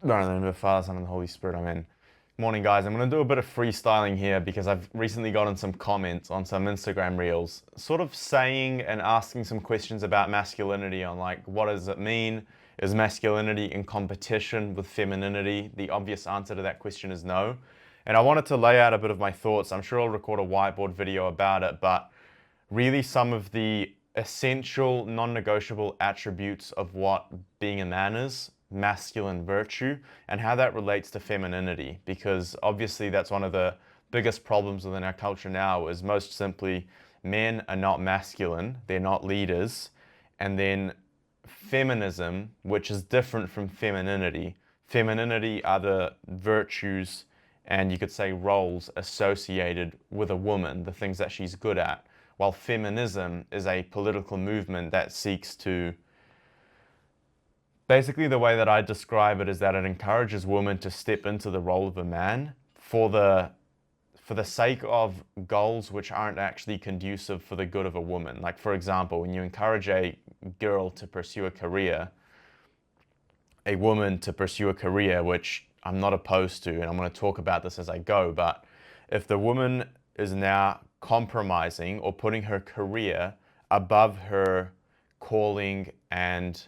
No, in the name of the Father, Son, and the Holy Spirit, amen. Morning, guys. I'm going to do a bit of freestyling here because I've recently gotten some comments on some Instagram reels, sort of saying and asking some questions about masculinity on like, what does it mean? Is masculinity in competition with femininity? The obvious answer to that question is no. And I wanted to lay out a bit of my thoughts. I'm sure I'll record a whiteboard video about it, but really some of the essential non-negotiable attributes of what being a man is, masculine virtue, and how that relates to femininity, because obviously that's one of the biggest problems within our culture now is most simply men are not masculine, they're not leaders, and then feminism, which is different from femininity. Femininity are the virtues and you could say roles associated with a woman, the things that she's good at, while feminism is a political movement that seeks to, basically the way that I describe it is that it encourages women to step into the role of a man for the sake of goals which aren't actually conducive for the good of a woman. Like, for example, when you encourage a girl to pursue a career, a woman to pursue a career, which I'm not opposed to, and I'm going to talk about this as I go, but if the woman is now compromising or putting her career above her calling and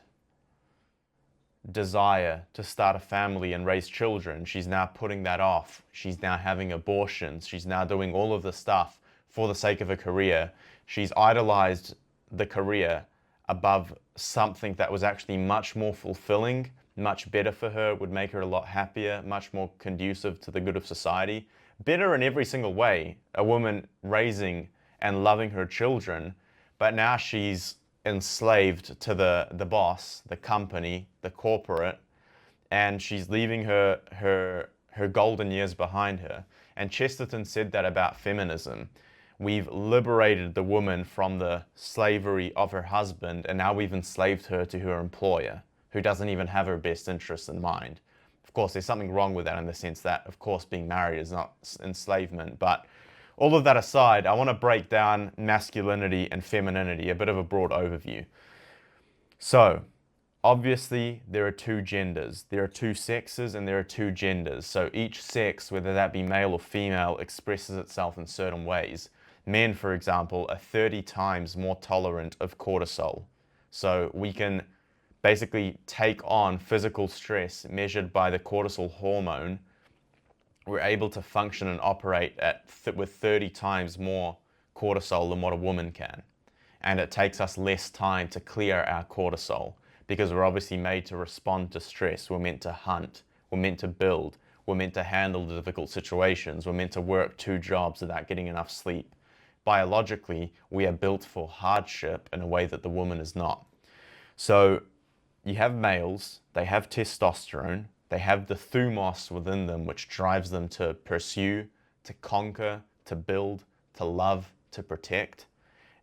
desire to start a family and raise children, she's now putting that off. She's now having abortions. She's now doing all of the stuff for the sake of a career. She's idolized the career above something that was actually much more fulfilling, much better for her, would make her a lot happier, much more conducive to the good of society. Better in every single way, a woman raising and loving her children, but now she's enslaved to the boss, the company, the corporate, and she's leaving her golden years behind her. And Chesterton said that about feminism. We've liberated the woman from the slavery of her husband, and now we've enslaved her to her employer, who doesn't even have her best interests in mind. Of course, there's something wrong with that in the sense that, of course, being married is not enslavement, but all of that aside, I want to break down masculinity and femininity, a bit of a broad overview. So, obviously, there are two genders. There are two sexes and there are two genders. So each sex, whether that be male or female, expresses itself in certain ways. Men, for example, are 30 times more tolerant of cortisol. So we can basically take on physical stress measured by the cortisol hormone. We're able to function and operate with 30 times more cortisol than what a woman can. And it takes us less time to clear our cortisol because we're obviously made to respond to stress. We're meant to hunt, we're meant to build, we're meant to handle the difficult situations, we're meant to work 2 jobs without getting enough sleep. Biologically, we are built for hardship in a way that the woman is not. So you have males, they have testosterone, they have the thumos within them, which drives them to pursue, to conquer, to build, to love, to protect.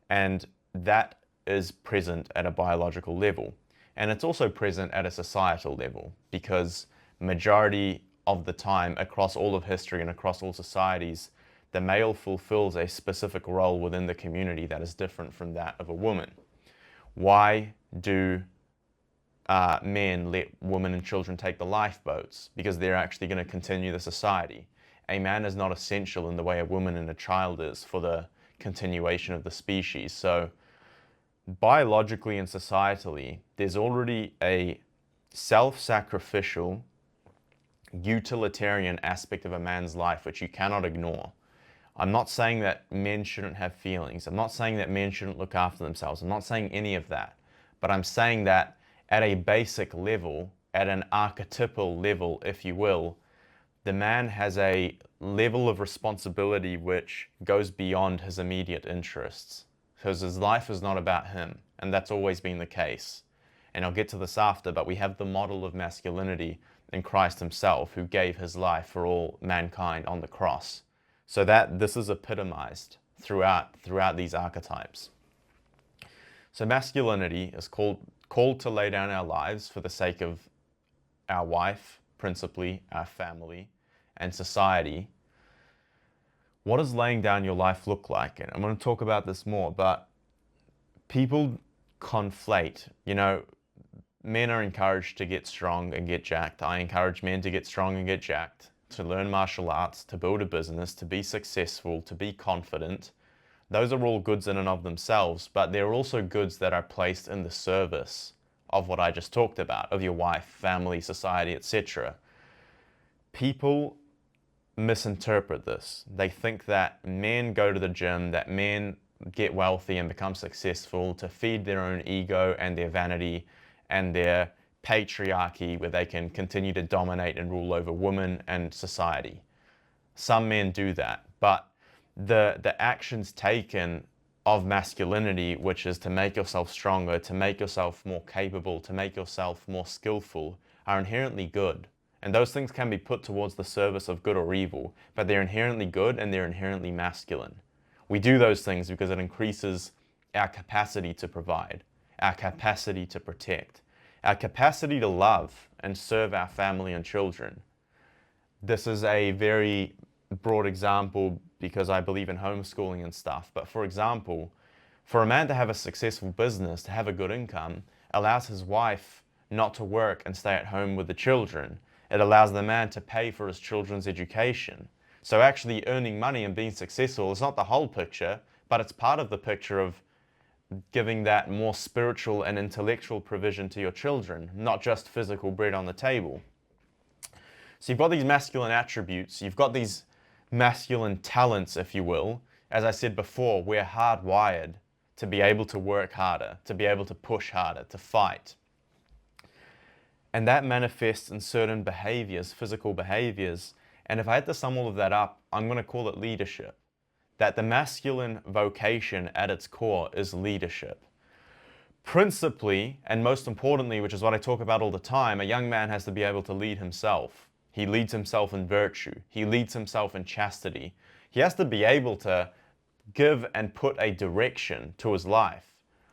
And that is present at a biological level. And it's also present at a societal level because majority of the time across all of history and across all societies, the male fulfills a specific role within the community that is different from that of a woman. Why do men let women and children take the lifeboats? Because they're actually going to continue the society. A man is not essential in the way a woman and a child is for the continuation of the species. So biologically and societally, there's already a self-sacrificial, utilitarian aspect of a man's life which you cannot ignore. I'm not saying that men shouldn't have feelings. I'm not saying that men shouldn't look after themselves. I'm not saying any of that. But I'm saying that at a basic level, at an archetypal level, if you will, the man has a level of responsibility which goes beyond his immediate interests. Because his life is not about him, and that's always been the case. And I'll get to this after, but we have the model of masculinity in Christ himself, who gave his life for all mankind on the cross. So that this is epitomized throughout these archetypes. So masculinity is called to lay down our lives for the sake of our wife, principally our family, and society. What does laying down your life look like? And I'm going to talk about this more, but people conflate, men are encouraged to get strong and get jacked. I encourage men to get strong and get jacked, to learn martial arts, to build a business, to be successful, to be confident. Those are all goods in and of themselves, but they're also goods that are placed in the service of what I just talked about, of your wife, family, society, etc. People misinterpret this. They think that men go to the gym, that men get wealthy and become successful to feed their own ego and their vanity and their patriarchy, where they can continue to dominate and rule over women and society. Some men do that, but the actions taken of masculinity, which is to make yourself stronger, to make yourself more capable, to make yourself more skillful, are inherently good. And those things can be put towards the service of good or evil, but they're inherently good and they're inherently masculine. We do those things because it increases our capacity to provide, our capacity to protect, our capacity to love and serve our family and children. This is a very broad example because I believe in homeschooling and stuff. But for example, for a man to have a successful business, to have a good income, allows his wife not to work and stay at home with the children. It allows the man to pay for his children's education. So actually earning money and being successful is not the whole picture, but it's part of the picture of giving that more spiritual and intellectual provision to your children, not just physical bread on the table. So you've got these masculine attributes, you've got these masculine talents, if you will. As I said before, we're hardwired to be able to work harder, to be able to push harder, to fight. And that manifests in certain behaviors, physical behaviors. And if I had to sum all of that up, I'm going to call it leadership. That the masculine vocation at its core is leadership. Principally, and most importantly, which is what I talk about all the time, a young man has to be able to lead himself. He leads himself in virtue. He leads himself in chastity. He has to be able to give and put a direction to his life.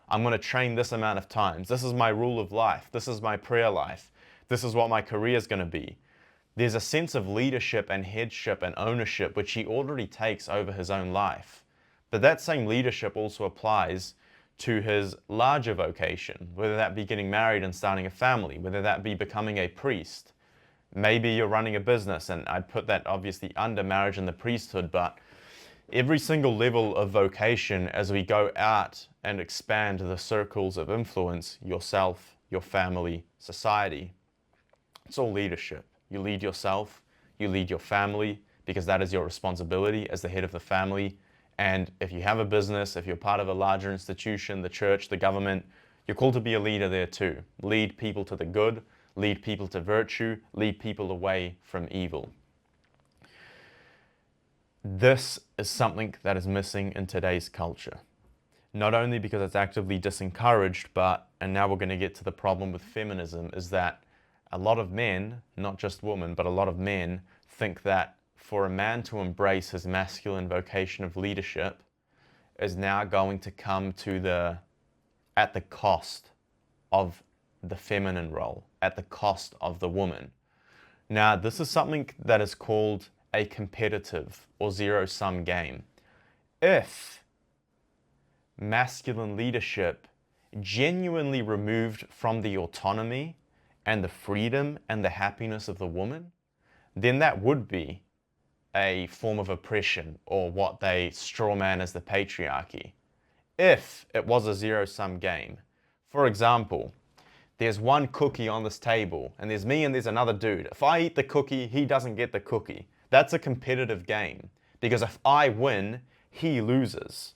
I'm going to train this amount of times. This is my rule of life. This is my prayer life. This is what my career is going to be. There's a sense of leadership and headship and ownership which he already takes over his own life. But that same leadership also applies to his larger vocation, whether that be getting married and starting a family, whether that be becoming a priest. Maybe you're running a business, and I'd put that obviously under marriage and the priesthood, but every single level of vocation as we go out and expand the circles of influence, yourself, your family, society, it's all leadership. You lead yourself, you lead your family, because that is your responsibility as the head of the family. And if you have a business, if you're part of a larger institution, the church, the government, you're called to be a leader there too. Lead people to the good, lead people to virtue, lead people away from evil. This is something that is missing in today's culture. Not only because it's actively disencouraged, but, and now we're going to get to the problem with feminism, is that a lot of men, not just women, but a lot of men think that for a man to embrace his masculine vocation of leadership is now going to come to at the cost of the feminine role, at the cost of the woman. Now, this is something that is called a competitive or zero-sum game. If masculine leadership genuinely removed from the autonomy and the freedom and the happiness of the woman, then that would be a form of oppression, or what they strawman as the patriarchy. If it was a zero-sum game. For example, there's one cookie on this table, and there's me and there's another dude. If I eat the cookie, he doesn't get the cookie. That's a competitive game, because if I win, he loses.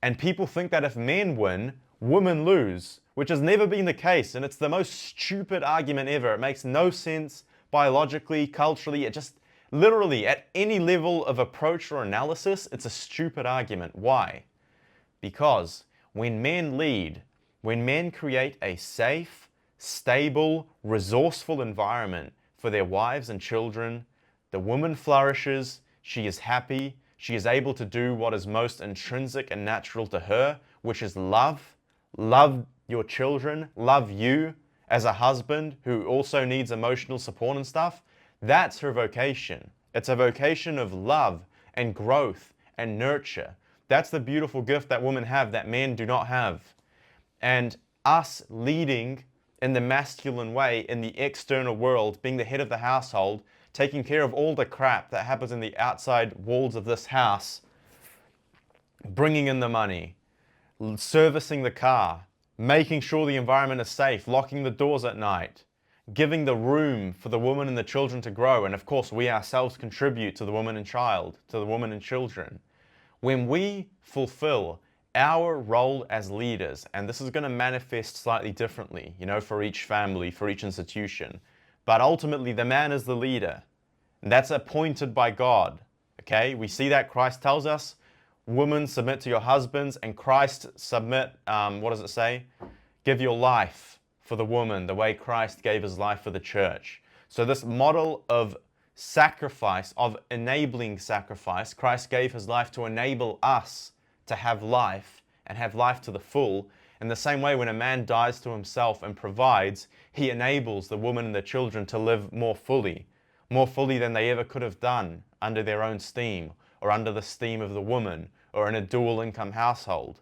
And people think that if men win, women lose, which has never been the case, and it's the most stupid argument ever. It makes no sense biologically, culturally. It just literally, at any level of approach or analysis, it's a stupid argument. Why? Because when men lead, when men create a safe, stable, resourceful environment for their wives and children, the woman flourishes, she is happy, she is able to do what is most intrinsic and natural to her, which is love. Love your children, love you as a husband who also needs emotional support and stuff. That's her vocation. It's a vocation of love and growth and nurture. That's the beautiful gift that women have that men do not have. And us leading in the masculine way, in the external world, being the head of the household, taking care of all the crap that happens in the outside walls of this house, bringing in the money, servicing the car, making sure the environment is safe, locking the doors at night, giving the room for the woman and the children to grow. And of course, we ourselves contribute to the woman and child, to the woman and children. When we fulfill our role as leaders, and this is going to manifest slightly differently, for each family, for each institution, but ultimately the man is the leader, and that's appointed by God. Okay, we see that Christ tells us, women, submit to your husbands, and Christ submit, what does it say? Give your life for the woman, the way Christ gave his life for the church. So this model of sacrifice, of enabling sacrifice, Christ gave his life to enable us to have life, and have life to the full. In the same way, when a man dies to himself and provides, he enables the woman and the children to live more fully than they ever could have done under their own steam, or under the steam of the woman, or in a dual income household.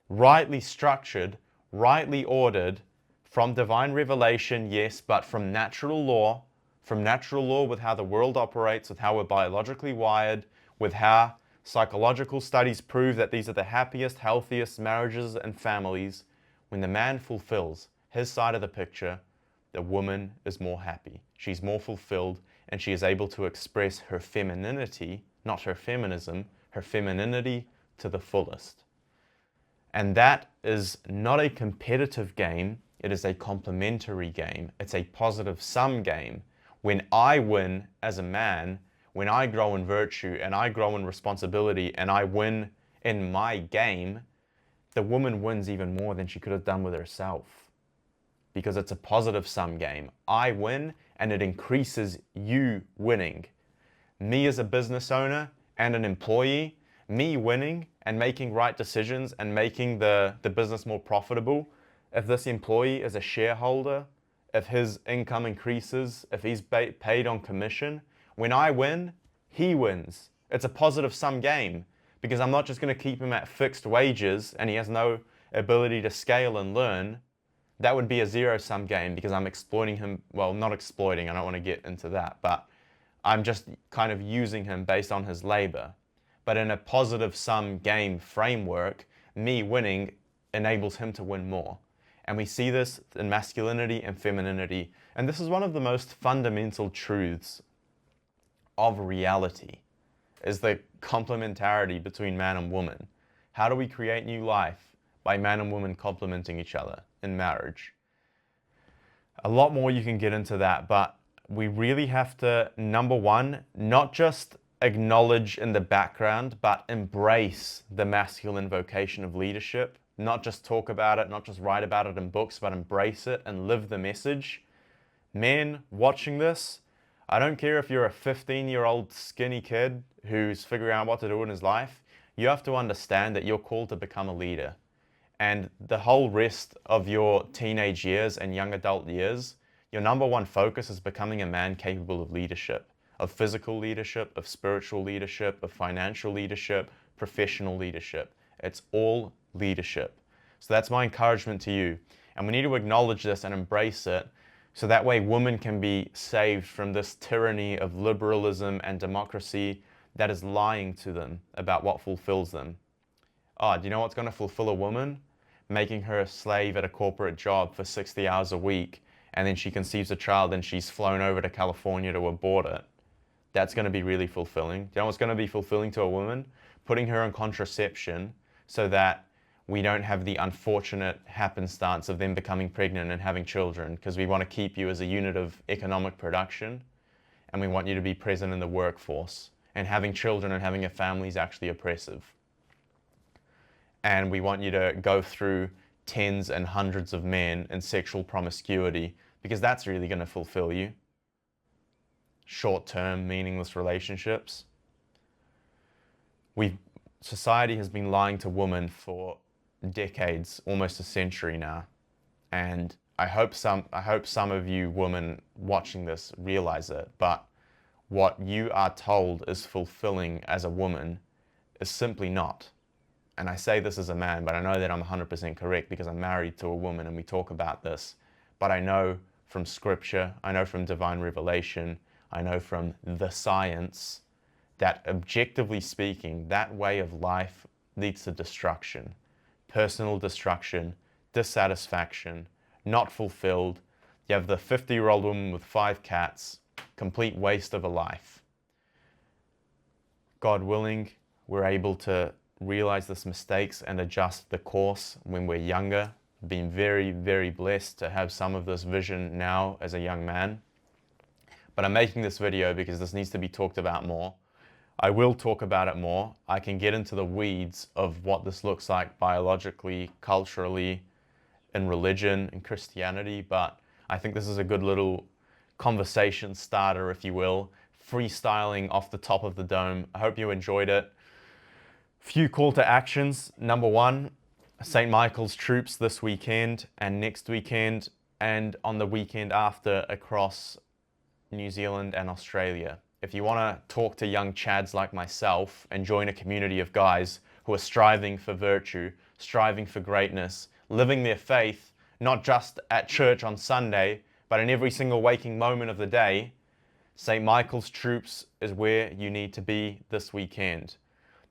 Rightly structured, rightly ordered, from divine revelation, yes, but from natural law with how the world operates, with how we're biologically wired, with how psychological studies prove that these are the happiest, healthiest marriages and families. When the man fulfills his side of the picture, the woman is more happy. She's more fulfilled, and she is able to express her femininity, not her feminism, her femininity to the fullest. And that is not a competitive game, it is a complementary game. It's a positive sum game. When I win as a man, when I grow in virtue and I grow in responsibility and I win in my game, the woman wins even more than she could have done with herself. Because it's a positive sum game. I win and it increases you winning. Me as a business owner and an employee, me winning and making right decisions and making the business more profitable. If this employee is a shareholder, if his income increases, if he's paid on commission, when I win, he wins. It's a positive sum game, because I'm not just going to keep him at fixed wages and he has no ability to scale and learn. That would be a zero-sum game, because I'm exploiting him. Well, not exploiting, I don't want to get into that, but I'm just kind of using him based on his labor. But in a positive sum game framework, me winning enables him to win more. And we see this in masculinity and femininity. And this is one of the most fundamental truths of reality, is the complementarity between man and woman. How do we create new life? By man and woman complementing each other in marriage. A lot more you can get into that, but we really have to, number one, not just acknowledge in the background, but embrace the masculine vocation of leadership. Not just talk about it, not just write about it in books, but embrace it and live the message. Men watching this, I don't care if you're a 15-year-old skinny kid who's figuring out what to do in his life, you have to understand that you're called to become a leader. And the whole rest of your teenage years and young adult years, your number one focus is becoming a man capable of leadership, of physical leadership, of spiritual leadership, of financial leadership, professional leadership. It's all leadership. So that's my encouragement to you. And we need to acknowledge this and embrace it, so that way women can be saved from this tyranny of liberalism and democracy that is lying to them about what fulfills them. Oh, do you know what's going to fulfill a woman? Making her a slave at a corporate job for 60 hours a week, and then she conceives a child and she's flown over to California to abort it. That's going to be really fulfilling. Do you know what's going to be fulfilling to a woman? Putting her on contraception so that we don't have the unfortunate happenstance of them becoming pregnant and having children, because we want to keep you as a unit of economic production, and we want you to be present in the workforce. And having children and having a family is actually oppressive. And we want you to go through tens and hundreds of men in sexual promiscuity, because that's really going to fulfill you. Short-term, meaningless relationships. Society has been lying to women for decades, almost a century now. And I hope some of you women watching this realize it, but what you are told is fulfilling as a woman is simply not. And I say this as a man, but I know that I'm 100% correct because I'm married to a woman and we talk about this. but I know from scripture, I know from divine revelation, I know from the science that objectively speaking, that way of life leads to destruction, personal destruction, dissatisfaction, not fulfilled. You have the 50-year-old woman with 5 cats, complete waste of a life. God willing, we're able to realize these mistakes and adjust the course when we're younger. Been very, very blessed to have some of this vision now as a young man. But I'm making this video because this needs to be talked about more. I will talk about it more. I can get into the weeds of what this looks like biologically, culturally, in religion, in Christianity, but I think this is a good little conversation starter, if you will, freestyling off the top of the dome. I hope you enjoyed it. Few call to actions. Number 1, St. Michael's troops this weekend and next weekend and on the weekend after across New Zealand and Australia. If you want to talk to young chads like myself and join a community of guys who are striving for virtue, striving for greatness, living their faith, not just at church on Sunday, but in every single waking moment of the day, St. Michael's Troops is where you need to be this weekend.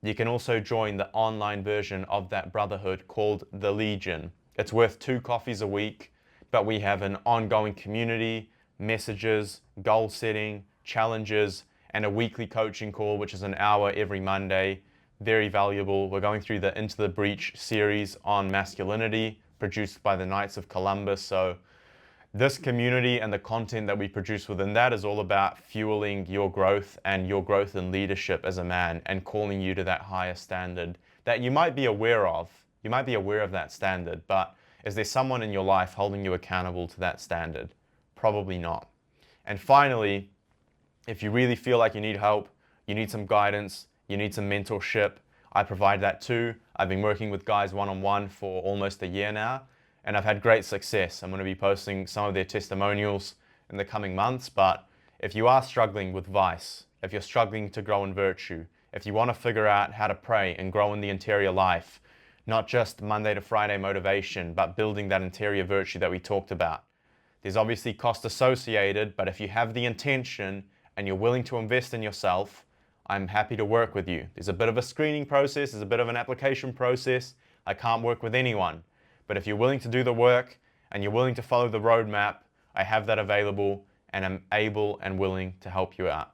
You can also join the online version of that brotherhood called the Legion. It's worth 2 coffees a week, but we have an ongoing community, messages, goal setting, challenges, and a weekly coaching call, which is an hour every Monday. Very valuable. We're going through the Into the Breach series on masculinity, produced by the Knights of Columbus. So this community and the content that we produce within that is all about fueling your growth and your growth in leadership as a man and calling you to that higher standard that you might be aware of. You might be aware of that standard, but is there someone in your life holding you accountable to that standard? Probably not. And finally, if you really feel like you need help, you need some guidance, you need some mentorship, I provide that too. I've been working with guys one-on-one for almost a year now, and I've had great success. I'm going to be posting some of their testimonials in the coming months, but if you are struggling with vice, if you're struggling to grow in virtue, if you want to figure out how to pray and grow in the interior life, not just Monday to Friday motivation, but building that interior virtue that we talked about. There's obviously cost associated, but if you have the intention and you're willing to invest in yourself, I'm happy to work with you. There's a bit of a screening process, there's a bit of an application process. I can't work with anyone. But if you're willing to do the work and you're willing to follow the roadmap, I have that available and I'm able and willing to help you out.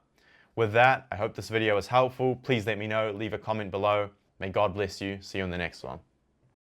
With that, I hope this video was helpful. Please let me know, leave a comment below. May God bless you. See you in the next one.